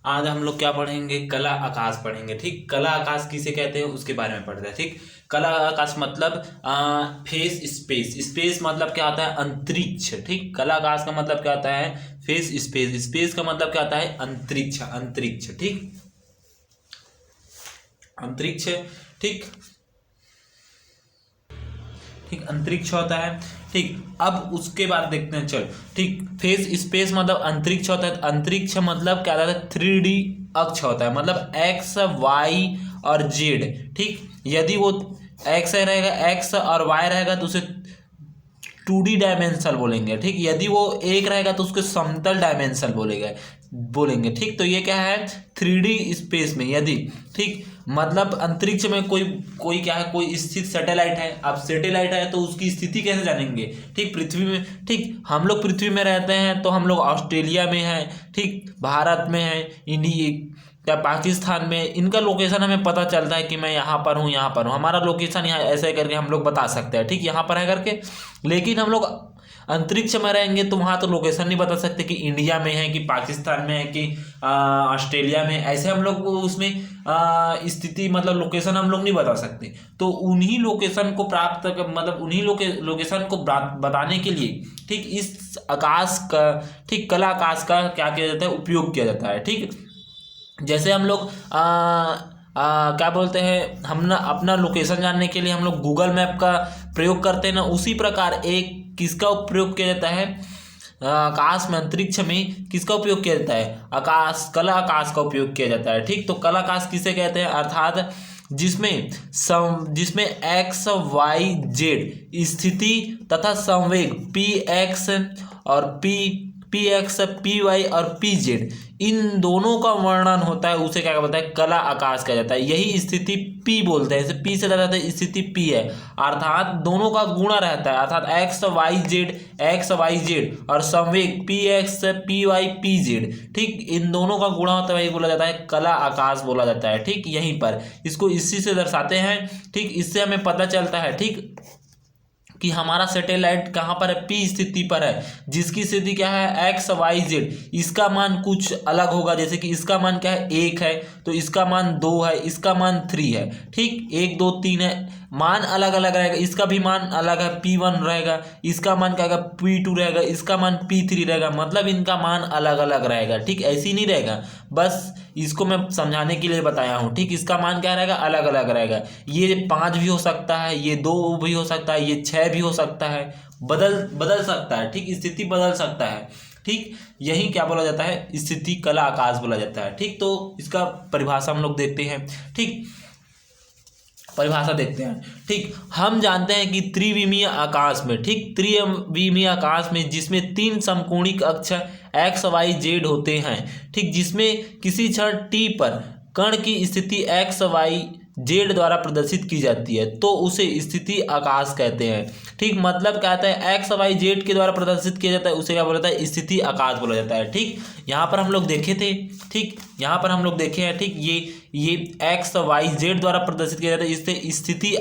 आज हम लोग क्या पढ़ेंगे, कला आकाश पढ़ेंगे। ठीक, कला आकाश किसे कहते हैं उसके बारे में पढ़ते हैं। ठीक, कला आकाश मतलब फेस स्पेस। स्पेस मतलब क्या होता है, अंतरिक्ष। ठीक, कला आकाश का मतलब क्या होता है, फेस स्पेस। स्पेस का मतलब क्या होता है, अंतरिक्ष। अंतरिक्ष, ठीक, अंतरिक्ष। ठीक, ठीक, अंतरिक्ष होता है। ठीक, अब उसके बाद देखते हैं, चल। ठीक, फेस स्पेस मतलब अंतरिक्ष होता है। अंतरिक्ष मतलब क्या होता है, 3D अक्ष होता है, मतलब एक्स वाई और जेड। ठीक, यदि वो एक्स रहेगा, एक्स और वाई रहेगा तो उसे 2D डायमेंशनल बोलेंगे। ठीक, यदि वो एक रहेगा तो उसको समतल डायमेंशनल बोलेंगे। ठीक, तो ये क्या है, 3D स्पेस में यदि, ठीक, मतलब अंतरिक्ष में कोई कोई क्या है, कोई स्थित सैटेलाइट है। अब सैटेलाइट है तो उसकी स्थिति कैसे जानेंगे। ठीक, पृथ्वी में, ठीक, हम लोग पृथ्वी में रहते हैं तो हम लोग ऑस्ट्रेलिया में हैं, ठीक, भारत में है, इंडिया या पाकिस्तान में, इनका लोकेशन हमें पता चलता है कि मैं यहाँ पर हूँ, यहाँ पर हूँ, हमारा लोकेशन यहाँ ऐसे करके हम लोग बता सकते हैं। ठीक, यहाँ पर है करके। लेकिन हम लोग अंतरिक्ष में रहेंगे तो वहाँ तो लोकेशन नहीं बता सकते कि इंडिया में है कि पाकिस्तान में है कि ऑस्ट्रेलिया में। ऐसे हम लोग उसमें स्थिति मतलब लोकेशन हम लोग नहीं बता सकते। तो उन्हीं लोकेशन को प्राप्त मतलब उन्हीं लोकेशन को बताने के लिए, ठीक, इस आकाश का, ठीक, कला आकाश का क्या किया जाता है, उपयोग किया जाता है। ठीक, जैसे हम लोग क्या बोलते हैं, हम ना अपना लोकेशन जानने के लिए हम लोग गूगल मैप का प्रयोग करते हैं ना, उसी प्रकार एक किसका प्रयोग किया जाता है, आकाश में, अंतरिक्ष में किसका उपयोग किया जाता है, आकाश, कला आकाश का उपयोग किया जाता है। ठीक, तो कला आकाश किसे कहते हैं, अर्थात जिसमें एक्स वाई जेड स्थिति तथा संवेग पी एक्स और पी एक्स, पी वाई और पी जेड, इन दोनों का वर्णन होता है, उसे क्या बोलता है, कला आकाश कहा जाता है। यही स्थिति पी बोलते हैं, जैसे पी से जाता है स्थिति पी है, अर्थात दोनों का गुणा रहता है, अर्थात एक्स वाई जेड और संवेग P X P Y P Z, ठीक, इन दोनों का गुणा होता है, वही बोला जाता है कला आकाश बोला जाता है। ठीक, यहीं पर इसको इसी से दर्शाते हैं। ठीक, इससे हमें पता चलता है, ठीक, कि हमारा सैटेलाइट कहाँ पर है, पी स्थिति पर है, जिसकी स्थिति क्या है, एक्स वाई जेड। इसका मान कुछ अलग होगा, जैसे कि इसका मान क्या है, 1 है तो इसका मान 2 है, इसका मान 3 है। ठीक, 1 2 3 है, मान अलग अलग रहेगा, इसका भी मान अलग है, P1 रहेगा, इसका मान क्या रहेगा, P2 रहेगा, इसका मान P3 रहेगा, मतलब इनका मान अलग अलग रहेगा। ठीक, ऐसे ही नहीं रहेगा, बस इसको मैं समझाने के लिए बताया हूँ। ठीक, इसका मान क्या रहेगा, अलग अलग रहेगा। ये 5 भी हो सकता है, ये 2 भी हो सकता है, ये 6 भी हो सकता है, बदल सकता है। ठीक, स्थिति बदल सकता है। ठीक, यही क्या बोला जाता है, स्थिति कला आकाश बोला जाता है। ठीक, तो इसका परिभाषा हम लोग देखते हैं। ठीक, परिभाषा देखते हैं। ठीक, हम जानते हैं कि त्रिविमीय आकाश में, ठीक, त्रिविमीय आकाश में जिसमें 3 समकोणिक अक्ष एक्स वाई जेड होते हैं, ठीक, जिसमें किसी क्षण टी पर कण की स्थिति एक्स वाई जेड द्वारा प्रदर्शित की जाती है तो उसे स्थिति आकाश कहते हैं। ठीक, मतलब क्या होता है, एक्स वाई जेड के द्वारा प्रदर्शित किया जाता है, उसे क्या बोला जाता है, स्थिति आकाश बोला जाता है। ठीक, यहाँ पर हम लोग देखे थे, ठीक, यहाँ पर हम लोग देखे हैं। ठीक, ये एक्स वाई जेड द्वारा प्रदर्शित किया जाता है, इससे स्थिति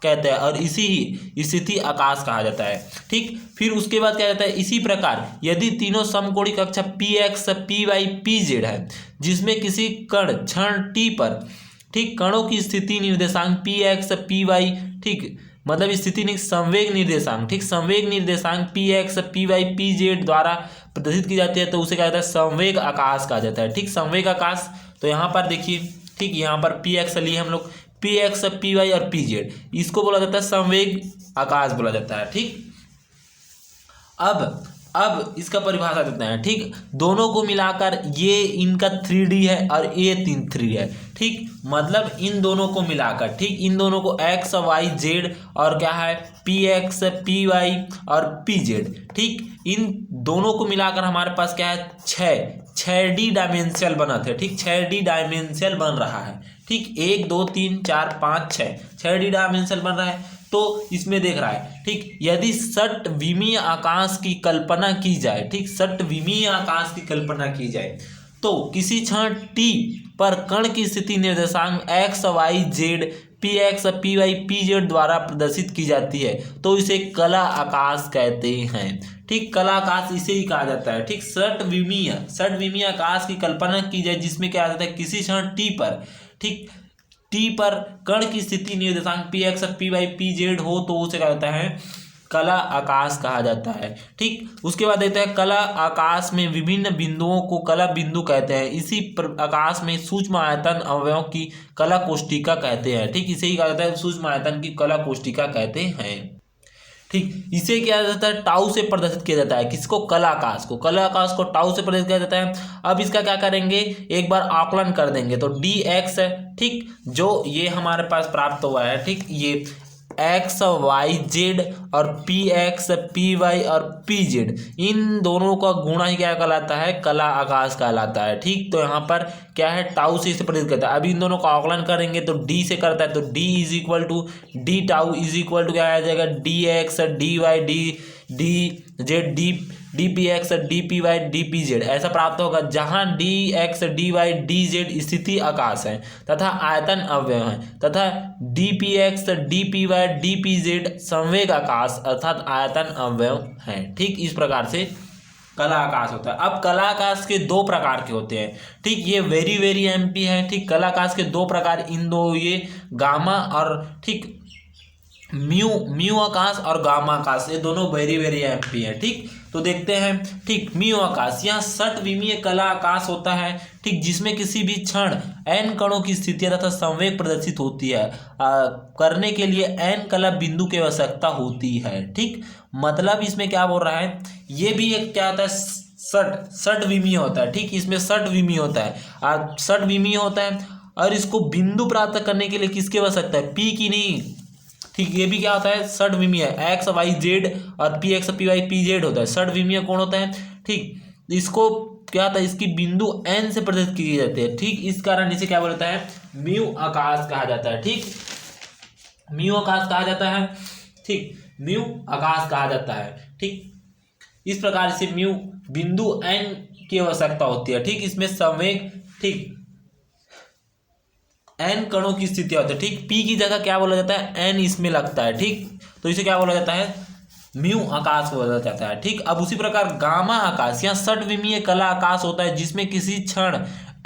कहते हैं और इसी ही स्थिति आकाश कहा जाता है। ठीक, फिर उसके बाद क्या जाता है, इसी प्रकार यदि तीनों समकोणिक अक्ष P X P Y P Z है, जिसमें किसी क्षण टी पर, ठीक, कणों की स्थिति निर्देशांक पी एक्स पी वाई, ठीक, मतलब स्थिति नहीं, संवेग निर्देशांक, ठीक, संवेग निर्देशांक P X P Y P Z द्वारा प्रदर्शित की जाती है तो उसे कहा जाता है संवेग आकाश कहा जाता है। ठीक, संवेग आकाश, तो यहाँ पर देखिए, ठीक, यहाँ पर पी एक्स लिए हम लोग, पी एक्स पी वाई और पी जेड, इसको बोला जाता है संवेग आकाश बोला जाता है। ठीक, अब इसका परिभाषा देते हैं। ठीक, दोनों को मिलाकर ये इनका 3D है और ये 3 है। ठीक, मतलब इन दोनों को मिलाकर, ठीक, इन दोनों को एक्स वाई जेड और क्या है, पी एक्स पी वाई और पी जेड, ठीक, इन दोनों को मिलाकर हमारे पास क्या है, 6D डायमेंशनल बना थे। ठीक, 6D डायमेंशनल बन रहा है। ठीक, 1 2 3 4 5 6D डायमेंशनल बन रहा है। तो इसमें देख रहा है, ठीक, यदि षटविमीय आकाश की कल्पना की जाए, ठीक, षटविमीय आकाश की कल्पना की जाए तो किसी क्षण टी पर कण की स्थिति निर्देशांक X Y Z P X P Y P Z द्वारा प्रदर्शित की जाती है तो इसे कला आकाश कहते हैं। ठीक, कला आकाश इसे ही कहा जाता है। ठीक, षटविमीय आकाश की कल्पना की जाए जिसमें क्या जाता है किसी क्षण टी पर, ठीक, टी पर कण की स्थिति निर्देशांक P X P Y P Z हो तो उसे क्या कहता है कला आकाश कहा जाता है। ठीक, उसके बाद देखते हैं कला आकाश में विभिन्न बिंदुओं को कला बिंदु कहते हैं। इसी आकाश में सूक्ष्म आयतन अवयवों की कला कोष्टिका कहते हैं। ठीक, इसे ही कहा जाता है सूक्ष्म आयतन की कला कोष्टिका कहते हैं। ठीक, इसे क्या जाता है टाउ से प्रदर्शित किया जाता है। किसको? कला आकाश को टाउ से प्रदर्शित किया जाता है। अब इसका क्या करेंगे, एक बार आकलन कर देंगे तो डी एक्स है, ठीक, जो ये हमारे पास प्राप्त हुआ है, ठीक, ये एक्स वाई जेड और पी एक्स पी वाई और पी जेड इन दोनों का गुणा ही क्या कहलाता है कला आकाश कहलाता है। ठीक, तो यहाँ पर क्या है टाउ से इसे प्रदर्शित करता है। अभी इन दोनों का आकलन करेंगे तो डी से करता है तो D is equal to D tau is equal to क्या आ जाएगा D X D Y D Z D P X D P Y D P Z ऐसा प्राप्त होगा, जहां D X D Y D Z स्थिति आकाश है तथा आयतन अवयव है तथा D P X D P Y D P Z संवेग आकाश अर्थात आयतन अवयव है। ठीक, इस प्रकार से कला आकाश होता है। अब कला आकाश के दो प्रकार के होते हैं। ठीक, ये वेरी एमपी है। ठीक, कला आकाश के दो प्रकार, इन दो ये गामा और ठीक म्यू आकाश और गामा आकाश, ये दोनों वेरी एमपी है। ठीक, तो देखते हैं। ठीक, म्यू आकाश यह षटविमीय कला आकाश होता है। ठीक, जिसमें किसी भी क्षण एन कणों की स्थितियां तथा संवेग प्रदर्शित होती है। करने के लिए एन कला बिंदु की आवश्यकता होती है। ठीक, मतलब इसमें क्या बोल रहा है, ये भी एक क्या होता है षटविमीय होता है। ठीक, इसमें षटविमीय होता है और षटविमीय होता है और इसको बिंदु प्राप्त करने के लिए किसकी आवश्यकता है, पी की नहीं। ठीक, ये भी क्या होता है षटविमीय, एक्स वाई जेड और P X P Y P Z होता है। षटविमीय कौन होता है, ठीक, इसको क्या होता है इसकी बिंदु एन से प्रदर्शित की जाती है। ठीक, इस कारण इसे क्या बोलता है म्यू आकाश कहा जाता है। ठीक, म्यू आकाश कहा जाता है। ठीक, म्यू आकाश कहा जाता है। ठीक, इस प्रकार से म्यू बिंदु एन की आवश्यकता होती है। ठीक, इसमें संवेग ठीक एन कणों की स्थिति होती है। ठीक, पी की जगह क्या बोला जाता है एन इसमें लगता है। ठीक, तो इसे क्या बोला जाता है म्यू आकाश बोला जाता है। ठीक, अब उसी प्रकार गामा आकाश या षटविमीय कला आकाश होता है जिसमें किसी क्षण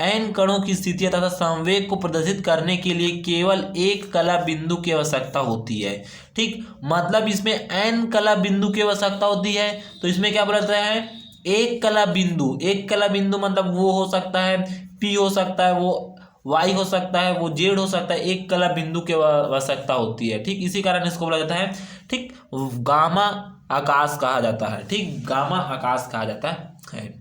एन कणों की स्थिति तथा संवेग को प्रदर्शित करने के लिए केवल एक कला बिंदु की आवश्यकता होती है। ठीक, मतलब इसमें एन कला बिंदु की आवश्यकता होती है तो इसमें क्या बोला जाता है एक कला बिंदु मतलब वो हो सकता है पी हो सकता है, वो वाई हो सकता है, वो जेड हो सकता है, एक कला बिंदु की आवश्यकता होती है। ठीक, इसी कारण इसको बोला जाता है ठीक गामा आकाश कहा जाता है। ठीक, गामा आकाश कहा जाता है।